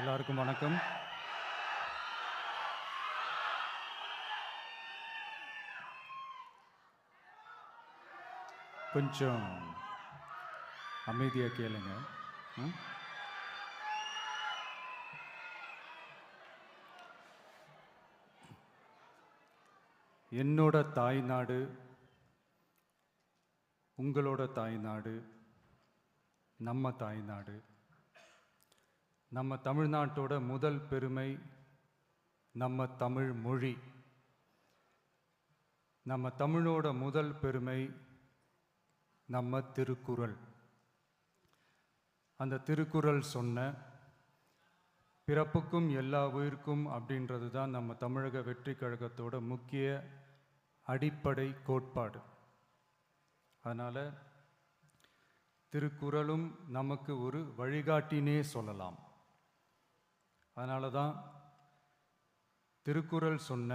எல்லாருக்கும் வணக்கம். கொஞ்சம் அமைதியாக கேளுங்க. என்னோட தாய்நாடு, உங்களோட தாய்நாடு, நம்ம தாய்நாடு. நம்ம தமிழ்நாட்டோட முதல் பெருமை நம்ம தமிழ் மொழி. நம்ம தமிழோட முதல் பெருமை நம்ம திருக்குறள். அந்த திருக்குறள் சொன்ன பிறப்புக்கும் எல்லா உயிர்க்கும் அப்படின்றது தான் நம்ம தமிழக வெற்றி கழகத்தோட முக்கிய அடிப்படை கோட்பாடு. அதனால் திருக்குறளும் நமக்கு ஒரு வழிகாட்டினே சொல்லலாம். அதனால தான் திருக்குறள் சொன்ன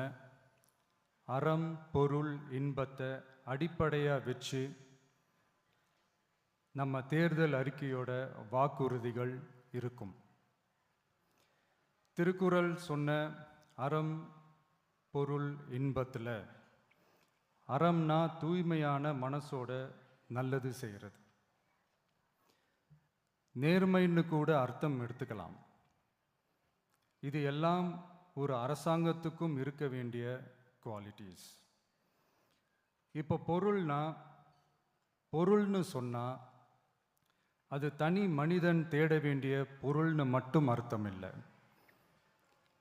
அறம் பொருள் இன்பத்தை அடிப்படையாக வச்சு நம்ம தேர்தல் அறிக்கையோட வாக்குறுதிகள் இருக்கும். திருக்குறள் சொன்ன அறம் பொருள் இன்பத்தில் அறம்னா தூய்மையான மனசோட நல்லது செய்கிறது. நேர்மைன்னு கூட அர்த்தம் எடுத்துக்கலாம். இது எல்லாம் ஒரு அரசாங்கத்துக்கும் இருக்க வேண்டிய குவாலிட்டிஸ். இப்போ பொருள்னு சொன்னால் அது தனி மனிதன் தேட வேண்டிய பொருள்னு மட்டும் அர்த்தம் இல்லை.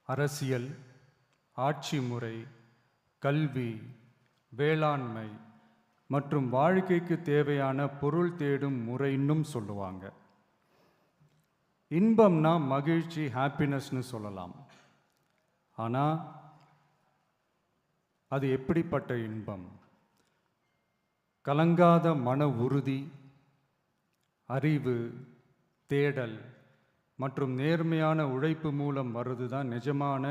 அரசியல், ஆட்சி முறை, கல்வி, வேளாண்மை மற்றும் வாழ்க்கைக்கு தேவையான பொருள் தேடும் முறைன்னும் சொல்லுவாங்க. இன்பம்னா மகிழ்ச்சி, ஹாப்பினஸ்னு சொல்லலாம். ஆனால் அது எப்படிப்பட்ட இன்பம்? கலங்காத மன உறுதி, அறிவு, தேடல் மற்றும் நேர்மையான உழைப்பு மூலம் வர்றது தான் நிஜமான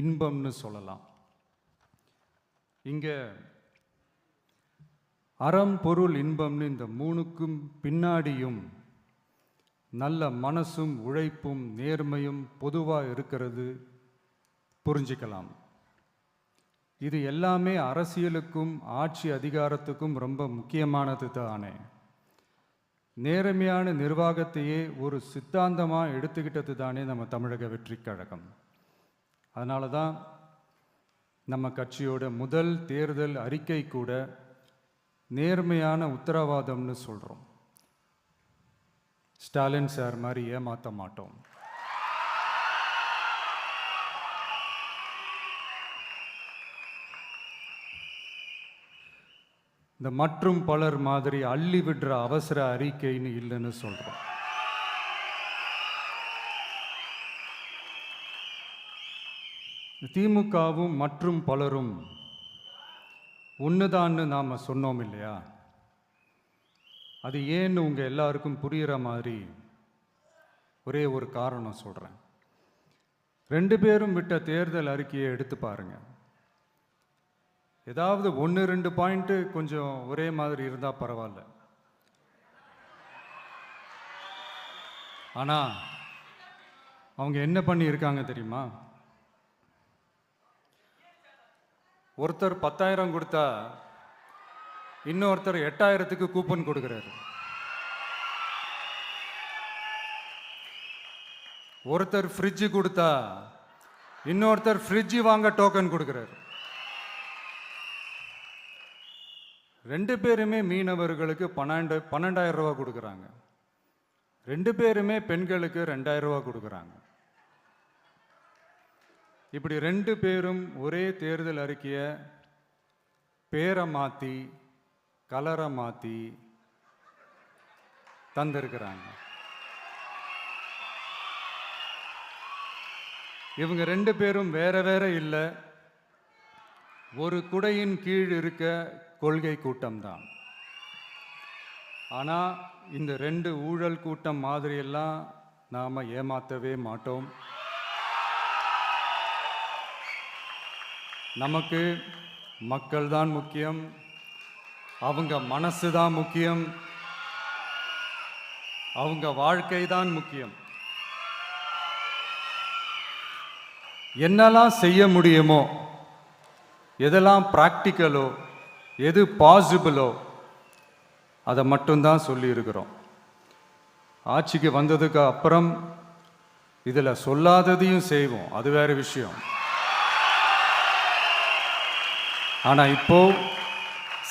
இன்பம்னு சொல்லலாம். இங்கே அறம் பொருள் இன்பம்னு இந்த மூணுக்கும் பின்னாடியும் நல்ல மனசும் உழைப்பும் நேர்மையும் பொதுவாக இருக்கிறது புரிஞ்சிக்கலாம். இது எல்லாமே அரசியலுக்கும் ஆட்சி அதிகாரத்துக்கும் ரொம்ப முக்கியமானது தானே. நேர்மையான நிர்வாகத்தையே ஒரு சித்தாந்தமாக எடுத்துக்கிட்டது தானே நம்ம தமிழக வெற்றி கழகம். அதனால தான் நம்ம கட்சியோட முதல் தேர்தல் அறிக்கை கூட நேர்மையான உத்தரவாதம்னு சொல்கிறோம். ஸ்டாலின் சார் மாதிரி ஏமாற்ற மாட்டோம். இந்த மற்றும் பலர் மாதிரி அள்ளி விடுற அவசர அறிக்கைன்னு இல்லைன்னு சொல்றோம். திமுகவும் மற்றும் பலரும் ஒண்ணுதான்னு நாம சொன்னோம் இல்லையா? அது ஏன்னு உங்க எல்லாருக்கும் புரிகிற மாதிரி ஒரே ஒரு காரணம் சொல்றேன். ரெண்டு பேரும் விட்ட தேர்தல் அறிக்கையை எடுத்து பாருங்க. ஏதாவது 1-2 பாயிண்ட் கொஞ்சம் ஒரே மாதிரி இருந்தா பரவாயில்ல. ஆனா அவங்க என்ன பண்ணி இருக்காங்க தெரியுமா? ஒருத்தர் 10,000 கொடுத்தா இன்னொருத்தர் 8,000க்கு கூப்பன் கொடுக்கிறாரு. ஒருத்தர் ஃப்ரிட்ஜ் கொடுத்தா இன்னொருத்தர் ஃப்ரிட்ஜ் வாங்க டோக்கன் கொடுக்கிறாரு. ரெண்டு பேருமே மீனவர்களுக்கு 12,000 ரூபா கொடுக்குறாங்க. ரெண்டு பேருமே பெண்களுக்கு 2,000 ரூபா கொடுக்குறாங்க. இப்படி ரெண்டு பேரும் ஒரே தேர்தல் அறிக்கையை பேரை மாற்றி கலரை மாற்றி தந்திருக்கிறாங்க. இவங்க ரெண்டு பேரும் வேற வேற இல்லை, ஒரு குடையின் கீழ் இருக்க கொள்கை கூட்டம்தான். ஆனால் இந்த ரெண்டு ஊழல் கூட்டம் மாதிரியெல்லாம் நாம் ஏமாற்றவே மாட்டோம். நமக்கு மக்கள் தான் முக்கியம், அவங்க மனசு தான் முக்கியம், அவங்க வாழ்க்கை தான் முக்கியம். என்னெல்லாம் செய்ய முடியுமோ, எதெல்லாம் ப்ராக்டிக்கலோ, எது பாசிபிளோ அதை மட்டும்தான் சொல்லியிருக்கிறோம். ஆட்சிக்கு வந்ததுக்கு அப்புறம் இதில் சொல்லாததையும் செய்வோம், அது வேறு விஷயம். ஆனால் இப்போ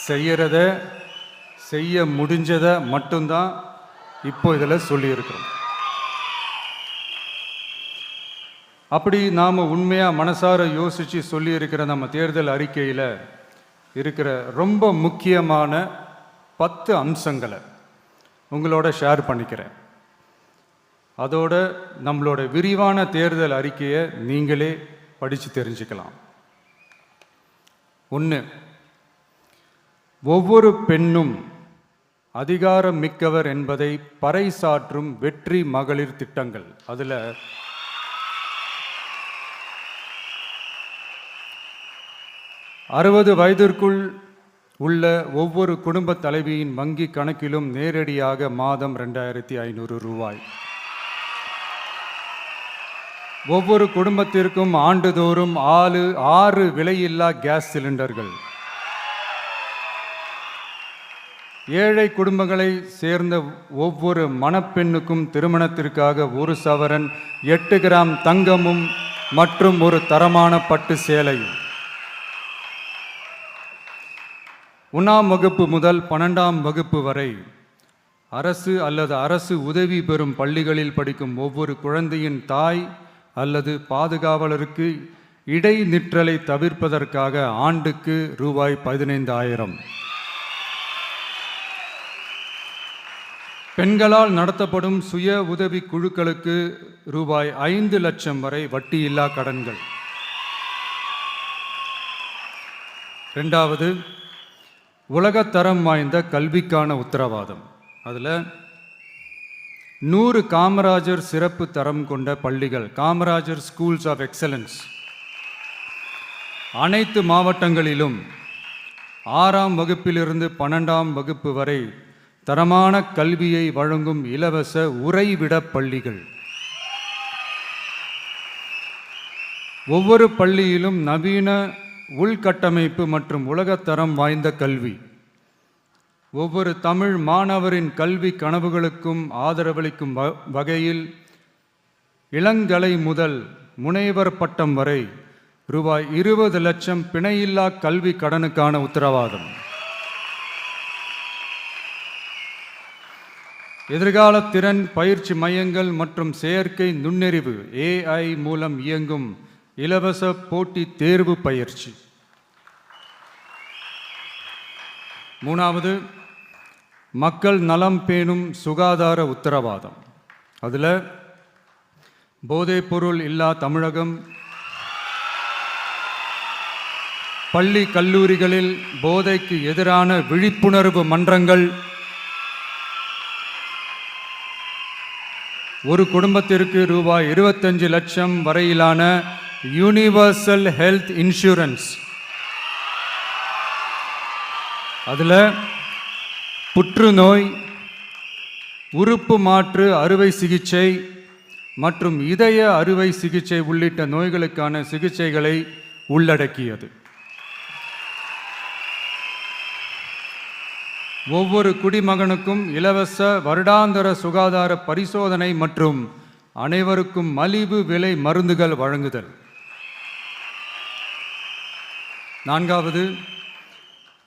செய்யறத, செய்ய முடிஞ்சதை மட்டும்தான் இப்போ இதில் சொல்லியிருக்கிறோம். அப்படி நாம் உண்மையாக மனசார யோசித்து சொல்லியிருக்கிற நம்ம தேர்தல் அறிக்கையில் இருக்கிற ரொம்ப முக்கியமான 10 அம்சங்களை உங்களோட ஷேர் பண்ணிக்கிறேன். அதோட நம்மளோட விரிவான தேர்தல் அறிக்கையை நீங்களே படித்து தெரிஞ்சுக்கலாம். 1, ஒவ்வொரு பெண்ணும் அதிகாரம் மிக்கவர் என்பதை பறைசாற்றும் வெற்றி மகளிர் திட்டங்கள். அதில் 60 வயதிற்குள் உள்ள ஒவ்வொரு குடும்ப தலைவியின் வங்கி கணக்கிலும் நேரடியாக மாதம் 2500 ரூபாய். ஒவ்வொரு குடும்பத்திற்கும் ஆண்டுதோறும் 6 விலையில்லா கேஸ் சிலிண்டர்கள். ஏழை குடும்பங்களை சேர்ந்த ஒவ்வொரு மணப்பெண்ணுக்கும் திருமணத்திற்காக 1 சவரன் 8 கிராம் தங்கமும் மற்றும் ஒரு தரமான பட்டு சேலையும். 1ஆம் வகுப்பு முதல் 12ஆம் வகுப்பு வரை அரசு அல்லது அரசு உதவி பெறும் பள்ளிகளில் படிக்கும் ஒவ்வொரு குழந்தையின் தாய் அல்லது பாதுகாவலருக்கு இடைநிற்றலை தவிர்ப்பதற்காக ஆண்டுக்கு ரூபாய் 15,000. பெண்களால் நடத்தப்படும் சுய உதவி குழுக்களுக்கு ரூபாய் 5 லட்சம் வரை வட்டியில்லா கடன்கள். 2வது, உலகத்தரம் வாய்ந்த கல்விக்கான உத்தரவாதம். அதில் 100 காமராஜர் சிறப்பு தரம் கொண்ட பள்ளிகள், காமராஜர் ஸ்கூல்ஸ் ஆஃப் எக்ஸலன்ஸ், அனைத்து மாவட்டங்களிலும் 6ஆம் வகுப்பிலிருந்து 12ஆம் வகுப்பு வரை தரமான கல்வியை வழங்கும் இலவச உறைவிட பள்ளிகள். ஒவ்வொரு பள்ளியிலும் நவீன உள்கட்டமைப்பு மற்றும் உலகத்தரம் வாய்ந்த கல்வி. ஒவ்வொரு தமிழ் மாணவரின் கல்வி கனவுகளுக்கும் ஆதரவளிக்கும் வகையில் இளங்கலை முதல் முனைவர் பட்டம் வரை ரூபாய் 20 லட்சம் பிணையில்லா கல்வி கடனுக்கான உத்தரவாதம். எதிர்கால திறன் பயிற்சி மையங்கள் மற்றும் செயற்கை நுண்ணறிவு AI மூலம் இயங்கும் இலவச போட்டி தேர்வு பயிற்சி. 3வது, மக்கள் நலம் பேணும் சுகாதார உத்தரவாதம். அதில் போதைப்பொருள் இல்லா தமிழகம், பள்ளி கல்லூரிகளில் போதைக்கு எதிரான விழிப்புணர்வு மன்றங்கள், ஒரு குடும்பத்திற்கு ரூபாய் 25 லட்சம் வரையிலான யூனிவர்சல் ஹெல்த் இன்சூரன்ஸ். அதில் புற்றுநோய், உறுப்பு மாற்று அறுவை சிகிச்சை மற்றும் இதய அறுவை சிகிச்சை உள்ளிட்ட நோய்களுக்கான சிகிச்சைகளை உள்ளடக்கியது. ஒவ்வொரு குடிமகனுக்கும் இலவச வருடாந்திர சுகாதார பரிசோதனை மற்றும் அனைவருக்கும் மலிவு விலை மருந்துகள் வழங்குதல். 4வது,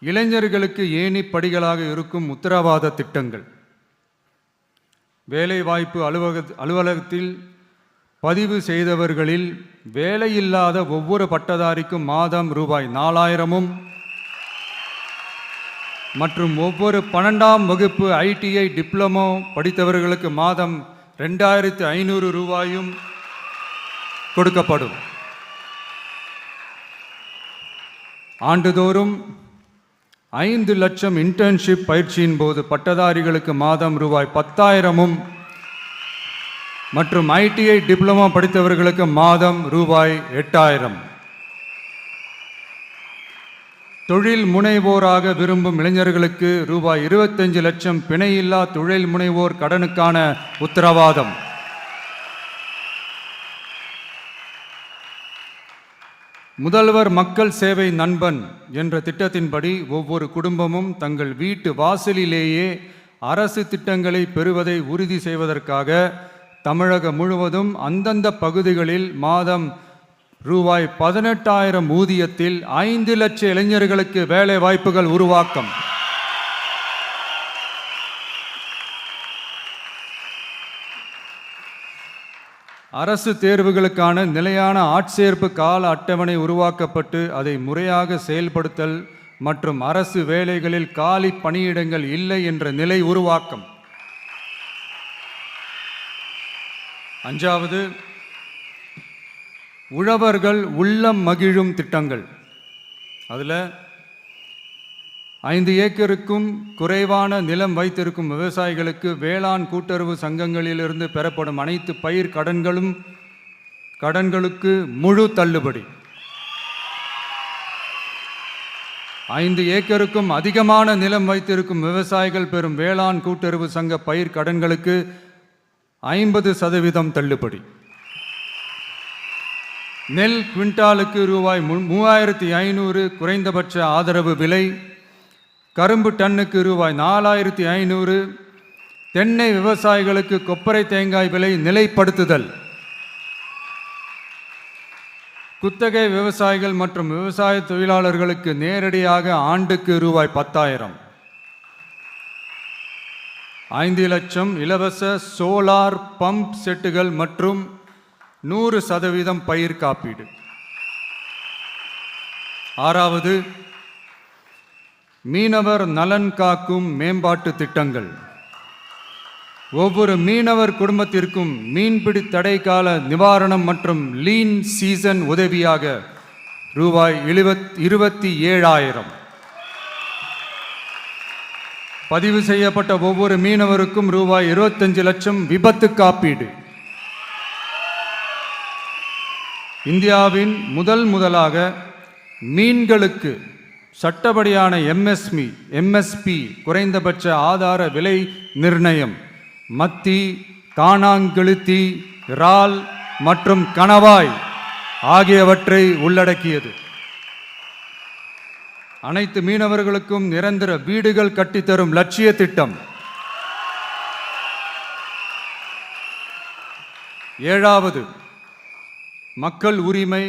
இளைஞர்களுக்கு ஏணி படிகளாக இருக்கும் உத்தரவாத திட்டங்கள். வேலைவாய்ப்பு அலுவலகத்தில் பதிவு செய்தவர்களில் வேலையில்லாத ஒவ்வொரு பட்டதாரிக்கும் மாதம் ரூபாய் 4,000 மற்றும் ஒவ்வொரு 12ஆம் வகுப்பு ITI டிப்ளமோ படித்தவர்களுக்கு மாதம் 2,500 ரூபாயும் கொடுக்கப்படும். ஆண்டுதோறும் 5 லட்சம் இன்டர்ன்ஷிப் பயிற்சியின் போது பட்டதாரிகளுக்கு மாதம் ரூபாய் 10,000 மற்றும் ITI டிப்ளமோ படித்தவர்களுக்கு மாதம் ரூபாய் 8,000. தொழில் முனைவோராக விரும்பும் இளைஞர்களுக்கு ரூபாய் 25 லட்சம் பிணையில்லா தொழில் முனைவோர் கடனுக்கான உத்தரவாதம். முதல்வர் மக்கள் சேவை நண்பன் என்ற திட்டத்தின்படி ஒவ்வொரு குடும்பமும் தங்கள் வீட்டு வாசலிலேயே அரசு திட்டங்களை பெறுவதை உறுதி செய்வதற்காக தமிழகம் முழுவதும் அந்தந்த பகுதிகளில் மாதம் ரூபாய் 18,000 ஊதியத்தில் 5 லட்சம் இளைஞர்களுக்கு வேலை வாய்ப்புகள் உருவாக்கம். அரசு தேர்வுகளுக்கான நிலையான ஆட்சேர்ப்பு கால அட்டவணை உருவாக்கப்பட்டு அதை முறையாக செயல்படுத்தல் மற்றும் அரசு வேலைகளில் காலி பணியிடங்கள் இல்லை என்ற நிலை உருவாக்கம். 5வது, உழவர்கள் உள்ளம் மகிழும் திட்டங்கள். அதில் 5 ஏக்கருக்கும் குறைவான நிலம் வைத்திருக்கும் விவசாயிகளுக்கு வேளாண் கூட்டுறவு சங்கங்களிலிருந்து பெறப்படும் அனைத்து பயிர் கடன்களுக்கு முழு தள்ளுபடி. 5 ஏக்கருக்கும் அதிகமான நிலம் வைத்திருக்கும் விவசாயிகள் பெறும் வேளாண் கூட்டுறவு சங்க பயிர் கடன்களுக்கு 50% தள்ளுபடி. நெல் குவிண்டாலுக்கு ரூபாய் 3,500 குறைந்தபட்ச ஆதரவு விலை. கரும்பு டன்னுக்கு ரூபாய் 4,500. தென்னை விவசாயிகளுக்கு கொப்பரை தேங்காய் விலை நிலைப்படுத்துதல். குத்தகை விவசாயிகள் மற்றும் விவசாய தொழிலாளர்களுக்கு நேரடியாக ஆண்டுக்கு ரூபாய் 10,000. 5 லட்சம் இலவச சோலார் பம்ப் செட்டுகள் மற்றும் 100% பயிர் காப்பீடு. 6வது, மீனவர் நலன் காக்கும் மேம்பாட்டு திட்டங்கள். ஒவ்வொரு மீனவர் குடும்பத்திற்கும் மீன்பிடி தடை கால நிவாரணம் மற்றும் லீன் சீசன் உதவியாக ரூபாய் 27,000. பதிவு செய்யப்பட்ட ஒவ்வொரு மீனவருக்கும் ரூபாய் 25 லட்சம் விபத்து காப்பீடு. இந்தியாவின் முதலாக மீன்களுக்கு சட்டப்படியான எம்எஸ்பி குறைந்தபட்ச ஆதார விலை நிர்ணயம் மத்தி, காணாங்கெழுத்தி, இறால் மற்றும் கணவாய் ஆகியவற்றை உள்ளடக்கியது. அனைத்து மீனவர்களுக்கும் நிரந்தர வீடுகள் கட்டித்தரும் லட்சிய திட்டம். 7வது, மக்கள் உரிமை,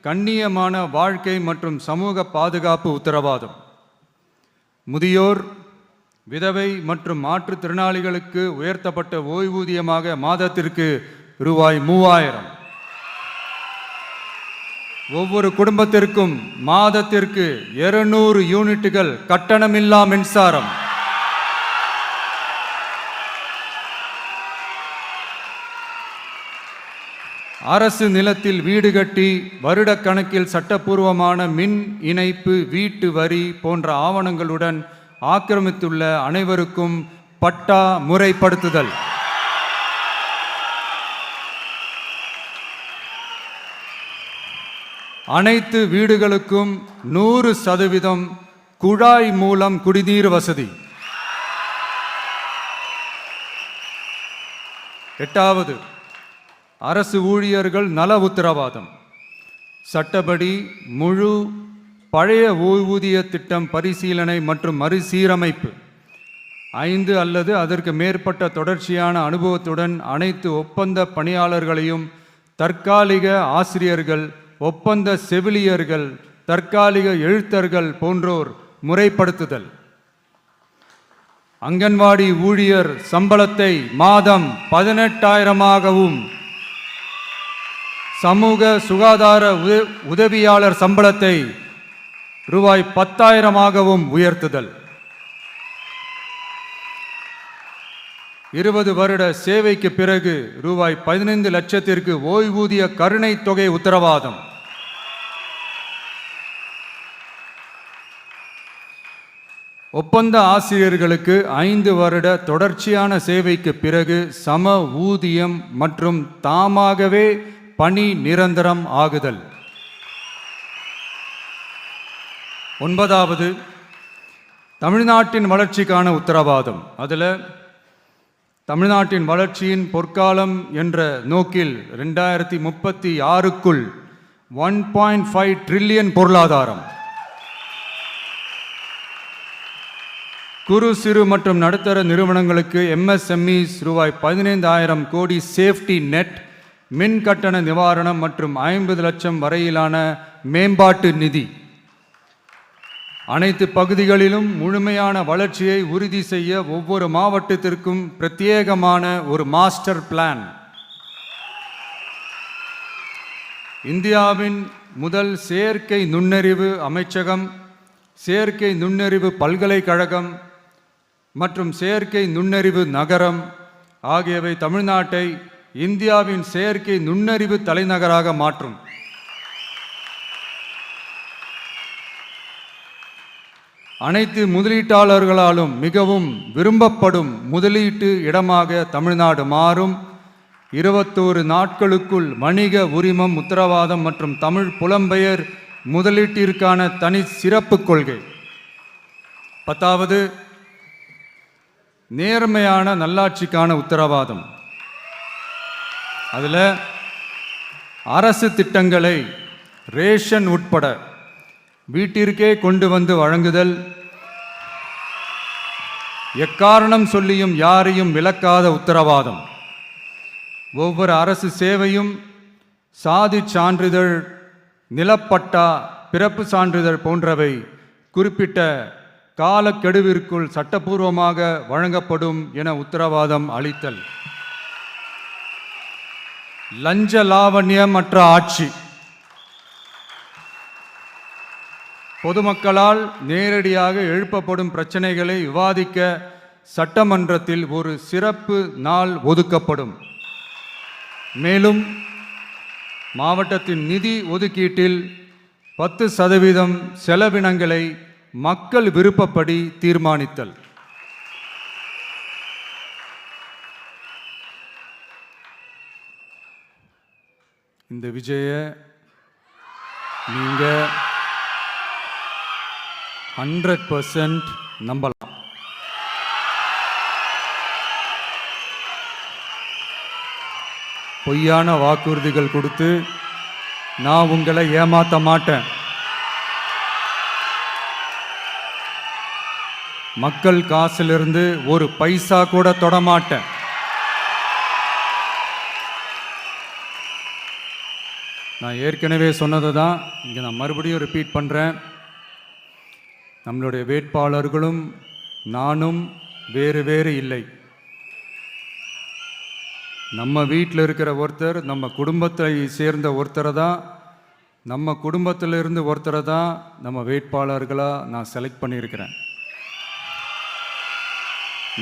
கண்ணியமான வாழ்க்கை மற்றும் சமூக பாதுகாப்பு உத்தரவாதம். முதியோர், விதவை மற்றும் மாற்றுத்திறனாளிகளுக்கு உயர்த்தப்பட்ட ஓய்வூதியமாக மாதத்திற்கு ரூபாய் 3,000. ஒவ்வொரு குடும்பத்திற்கும் மாதத்திற்கு 200 யூனிட்டுகள் கட்டணமில்லா மின்சாரம். அரசு நிலத்தில் வீடு கட்டி வருடக்கணக்கில் சட்டப்பூர்வமான மின் இணைப்பு, வீட்டு வரி போன்ற ஆவணங்களுடன் ஆக்கிரமித்துள்ள அனைவருக்கும் பட்டா முறைப்படுத்துதல். அனைத்து வீடுகளுக்கும் 100% குழாய் மூலம் குடிநீர் வசதி. 8வது, அரசு ஊழியர்கள் நல உத்தரவாதம். சட்டப்படி முழு பழைய ஓய்வூதிய திட்டம் பரிசீலனை மற்றும் மறுசீரமைப்பு. 5 அல்லது அதற்கு மேற்பட்ட தொடர்ச்சியான அனுபவத்துடன் அனைத்து ஒப்பந்த பணியாளர்களையும் தற்காலிக ஆசிரியர்கள், ஒப்பந்த செவிலியர்கள், தற்காலிக எழுத்தர்கள் போன்றோர் முறைப்படுத்துதல். அங்கன்வாடி ஊழியர் சம்பளத்தை மாதம் 18,000ஆகவும், சமூக சுகாதார உதவியாளர் சம்பளத்தை ரூபாய் 10,000ஆகவும் உயர்த்துதல். 20 வருட சேவைக்கு பிறகு ரூபாய் 15 லட்சத்திற்கு ஓய்வூதிய கருணை தொகை உத்தரவாதம். ஒப்பந்த ஆசிரியர்களுக்கு 5 வருட தொடர்ச்சியான சேவைக்கு பிறகு சம ஊதியம் மற்றும் தாமாகவே பணி நிரந்தரம் ஆகுதல். 9வது, தமிழ்நாட்டின் வளர்ச்சிக்கான உத்தரவாதம். அதில் தமிழ்நாட்டின் வளர்ச்சியின் பொற்காலம் என்ற நோக்கில் 2036க்குள் 1.5 ட்ரில்லியன் பொருளாதாரம். குறு சிறு மற்றும் நடுத்தர நிறுவனங்களுக்கு MSMEs ரூபாய் 15,000 கோடி சேஃப்டி நெட், மின் கட்டண நிவாரணம் மற்றும் 50 லட்சம் வரையிலான மேம்பாட்டு நிதி. அனைத்து பகுதிகளிலும் முழுமையான வளர்ச்சியை உறுதி செய்ய ஒவ்வொரு மாவட்டத்திற்கும் பிரத்யேகமான ஒரு மாஸ்டர் பிளான். இந்தியாவின் முதல் செயற்கை நுண்ணறிவு அமைச்சகம், செயற்கை நுண்ணறிவு பல்கலைக்கழகம் மற்றும் செயற்கை நுண்ணறிவு நகரம் ஆகியவை தமிழ்நாட்டை இந்தியாவின் செயற்கை நுண்ணறிவு தலைநகராக மாற்றும். அனைத்து முதலீட்டாளர்களாலும் மிகவும் விரும்பப்படும் முதலீட்டு இடமாக தமிழ்நாடு மாறும். 21 நாட்களுக்குள் வணிக உரிமம் உத்தரவாதம் மற்றும் தமிழ் புலம்பெயர் முதலீட்டிற்கான தனி சிறப்பு கொள்கை. 10வது, நேர்மையான நல்லாட்சிக்கான உத்தரவாதம். அதில் அரசு திட்டங்களை ரேஷன் உட்பட வீட்டிற்கே கொண்டு வந்து வழங்குதல், எக்காரணம் சொல்லியும் யாரையும் விலக்காத உத்தரவாதம். ஒவ்வொரு அரசு சேவையும் சாதி சான்றிதழ், நிலப்பட்டா, பிறப்பு சான்றிதழ் போன்றவை குறிப்பிட்ட காலக்கெடுவிற்குள் சட்டப்பூர்வமாக வழங்கப்படும் என உத்தரவாதம் அளித்தல். லஞ்ச லாவண்யமற்ற ஆட்சி. பொதுமக்களால் நேரடியாக எழுப்பப்படும் பிரச்சனைகளை விவாதிக்க சட்டமன்றத்தில் ஒரு சிறப்பு நாள் ஒதுக்கப்படும். மேலும் மாவட்டத்தின் நிதி ஒதுக்கீட்டில் 10% செலவினங்களை மக்கள் விருப்பப்படி தீர்மானித்தல். இந்த விஜய நீங்க 100% நம்பலாம். பொய்யான வாக்குறுதிகள் கொடுத்து நான் உங்களை ஏமாற்ற மாட்டேன். மக்கள் காசிலிருந்து ஒரு பைசா கூட தொடமாட்டேன். நான் ஏற்கனவே சொன்னது தான் இங்கே நான் மறுபடியும் ரிப்பீட் பண்ணுறேன். நம்மளுடைய வேட்பாளர்களும் நானும் வேறு வேறு இல்லை. நம்ம வீட்டில் இருக்கிற ஒருத்தர், நம்ம குடும்பத்தை சேர்ந்த ஒருத்தரை தான், நம்ம குடும்பத்திலிருந்து ஒருத்தரை தான் நம்ம வேட்பாளர்களாக நான் செலக்ட் பண்ணியிருக்கிறேன்.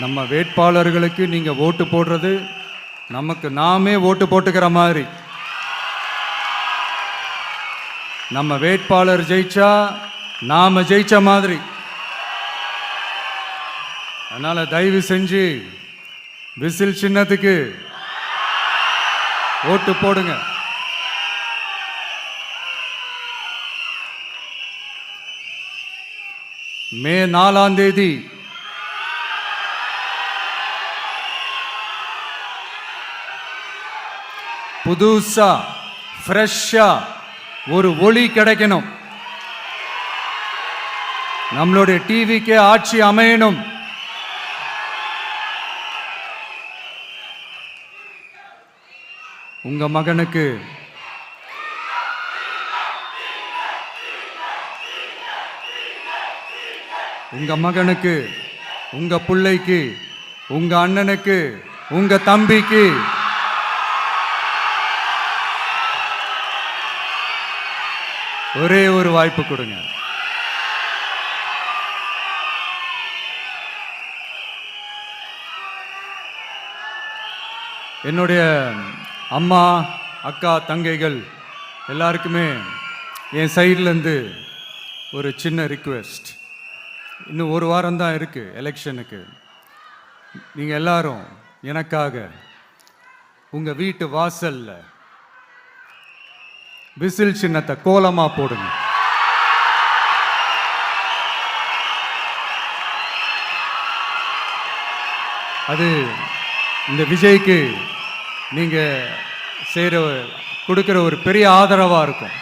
நம்ம வேட்பாளர்களுக்கு நீங்கள் ஓட்டு போடுறது நமக்கு நாமே ஓட்டு போட்டுக்கிற மாதிரி. நம்ம வேட்பாளர் ஜெயிச்சா நாம ஜெயிச்ச மாதிரி. அதனால தயவு செஞ்சு விசில் சின்னத்துக்கு ஓட்டு போடுங்க. மே 4ஆம் தேதி புதுசா ஃப்ரெஷ்ஷா ஒரு ஒளி கிடைக்கணும். நம்மளுடைய டிவிக்கே ஆட்சி அமையணும். உங்க மகனுக்கு உங்க பிள்ளைக்கு, உங்க அண்ணனுக்கு, உங்க தம்பிக்கு ஒரே ஒரு வாய்ப்பு கொடுங்க. என்னுடைய அம்மா, அக்கா, தங்கைகள் எல்லாருக்குமே என் சைட்லேருந்து ஒரு சின்ன ரிக்வெஸ்ட். இன்னும் ஒரு வாரம் தான் இருக்குது எலெக்ஷனுக்கு. நீங்கள் எல்லாரும் எனக்காக உங்கள் வீட்டு வாசல்ல விசில் சின்னத்தை கோலமா போடுங்க. அது இந்த விஜய்க்கு நீங்க கொடுக்கிற ஒரு பெரிய ஆதரவா இருக்கும்.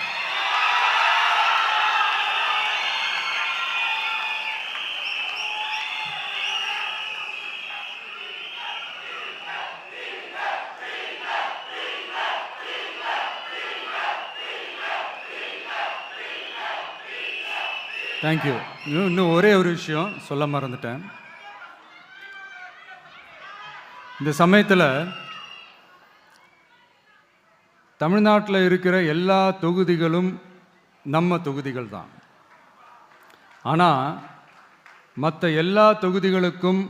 தேங்க்யூ. இன்னும் ஒரே ஒரு விஷயம் சொல்ல மறந்துட்டேன். இந்த சமயத்தில் தமிழ்நாட்டில் இருக்கிற எல்லா தொகுதிகளும் நம்ம தொகுதிகள் தான். ஆனால் மற்ற எல்லா தொகுதிகளுக்கும்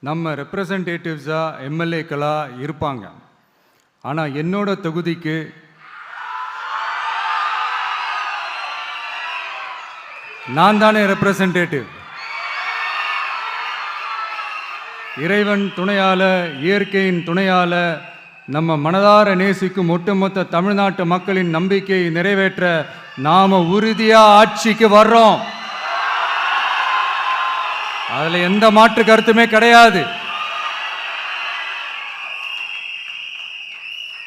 நம்ம ரெப்ரசன்டேட்டிவ்ஸாக எம்எல்ஏக்களாக இருப்பாங்க. ஆனால் என்னோட தொகுதிக்கு நான் தானே ரெப்ரசன்டேட்டிவ். இறைவன் துணையால, இயற்கையின் துணையால, நம்ம மனதார நேசிக்கும் ஒட்டுமொத்த தமிழ்நாட்டு மக்களின் நம்பிக்கையை நிறைவேற்ற நாம உறுதியா ஆட்சிக்கு வர்றோம். அதுல எந்த மாற்று கருத்துமே கிடையாது.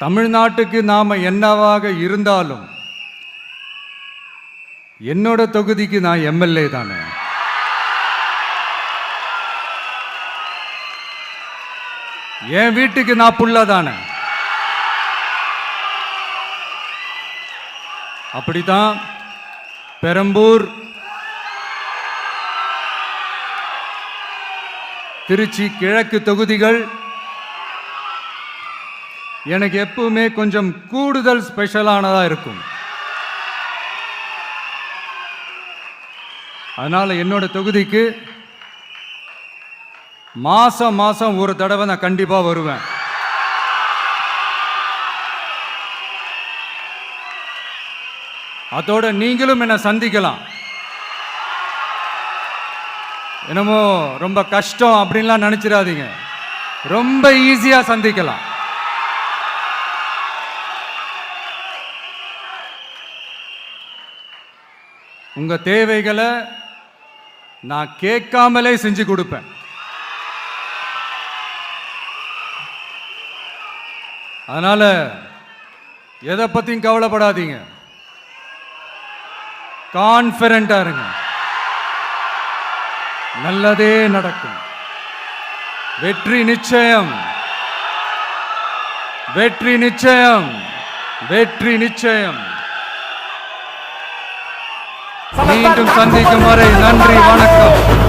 தமிழ்நாட்டுக்கு நாம என்னவாக இருந்தாலும் என்னோட தொகுதிக்கு நான் எம்எல்ஏ தானே. என் வீட்டுக்கு நான் புள்ள தானே. அப்படித்தான் பெரம்பூர், திருச்சி கிழக்கு தொகுதிகள் எனக்கு எப்பவுமே கொஞ்சம் கூடுதல் ஸ்பெஷலானதா இருக்கும். அதனால என்னோட தொகுதிக்கு மாசம் மாசம் ஒரு தடவை நான் கண்டிப்பா வருவேன். அதோட நீங்களும் என்ன சந்திக்கலாம். என்னமோ ரொம்ப கஷ்டம் அப்படின்லாம் நினைச்சிடாதீங்க. ரொம்ப ஈஸியா சந்திக்கலாம். உங்க தேவைகளை நான் கேட்காமலே செஞ்சு கொடுப்பேன். அதனால எதை பத்தியும் கவலைப்படாதீங்க. கான்ஃபிடென்ட்டா இருங்க. நல்லதே நடக்கும். வெற்றி நிச்சயம், வெற்றி நிச்சயம், வெற்றி நிச்சயம். மீண்டும் சந்திக்கும் வரை நன்றி, வணக்கம்.